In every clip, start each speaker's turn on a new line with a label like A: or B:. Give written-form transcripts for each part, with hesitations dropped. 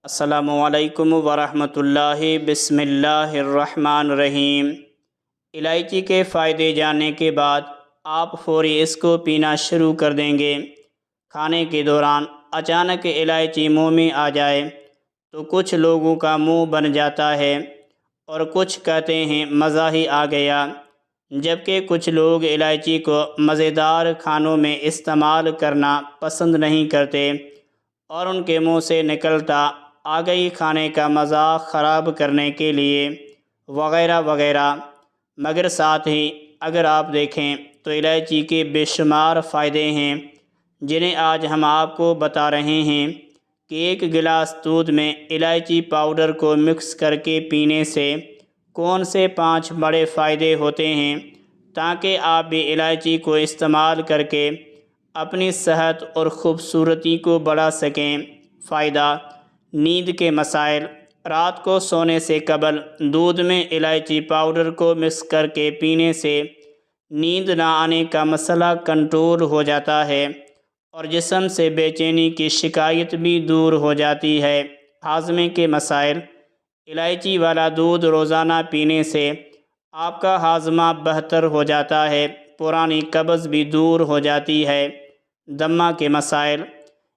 A: السلام علیکم ورحمۃ اللہ۔ بسم اللہ الرحمن الرحیم۔ الائچی کے فائدے جاننے کے بعد آپ فوری اس کو پینا شروع کر دیں گے۔ کھانے کے دوران اچانک الائچی منہ میں آ جائے تو کچھ لوگوں کا منہ بن جاتا ہے اور کچھ کہتے ہیں مزہ ہی آ گیا، جبکہ کچھ لوگ الائچی کو مزیدار کھانوں میں استعمال کرنا پسند نہیں کرتے اور ان کے منہ سے نکلتا آ گئی کھانے کا مزہ خراب کرنے کے لیے وغیرہ وغیرہ۔ مگر ساتھ ہی اگر آپ دیکھیں تو الائچی کے بے شمار فائدے ہیں جنہیں آج ہم آپ کو بتا رہے ہیں کہ ایک گلاس دودھ میں الائچی پاؤڈر کو مکس کر کے پینے سے کون سے 5 بڑے فائدے ہوتے ہیں، تاکہ آپ بھی الائچی کو استعمال کر کے اپنی صحت اور خوبصورتی کو بڑھا سکیں۔ فائدہ: نیند کے مسائل۔ رات کو سونے سے قبل دودھ میں الائچی پاؤڈر کو مکس کر کے پینے سے نیند نہ آنے کا مسئلہ کنٹرول ہو جاتا ہے اور جسم سے بے چینی کی شکایت بھی دور ہو جاتی ہے۔ ہاضمے کے مسائل۔ الائچی والا دودھ روزانہ پینے سے آپ کا ہاضمہ بہتر ہو جاتا ہے، پرانی قبض بھی دور ہو جاتی ہے۔ دمہ کے مسائل۔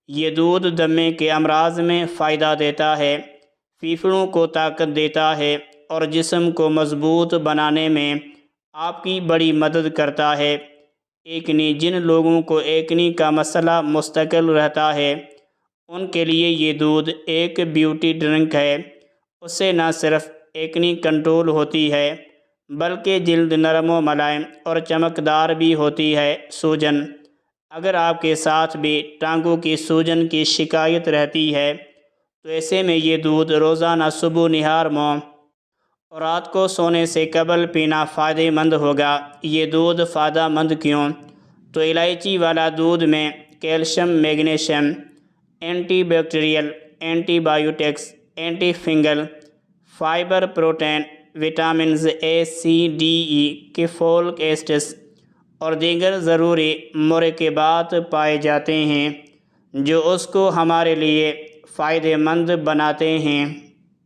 A: یہ دودھ دمے کے امراض میں فائدہ دیتا ہے، پھیپھڑوں کو طاقت دیتا ہے اور جسم کو مضبوط بنانے میں آپ کی بڑی مدد کرتا ہے۔ ایکنی۔ جن لوگوں کو ایکنی کا مسئلہ مستقل رہتا ہے ان کے لیے یہ دودھ ایک بیوٹی ڈرنک ہے۔ اس سے نہ صرف ایکنی کنٹرول ہوتی ہے بلکہ جلد نرم و ملائم اور چمکدار بھی ہوتی ہے۔ سوجن۔ اگر آپ کے ساتھ بھی ٹانگوں کی سوجن کی شکایت رہتی ہے تو ایسے میں یہ دودھ روزانہ صبح نہار منہ اور رات کو سونے سے قبل پینا فائدہ مند ہوگا۔ یہ دودھ فائدہ مند کیوں؟ تو الائچی والا دودھ میں calcium, magnesium, antibacterial, antibiotics, antifungal, fibre, protein, vitamins A, C, D, E کے فولک ایسڈز اور دیگر ضروری مرکبات پائے جاتے ہیں جو اس کو ہمارے لیے فائدہ مند بناتے ہیں۔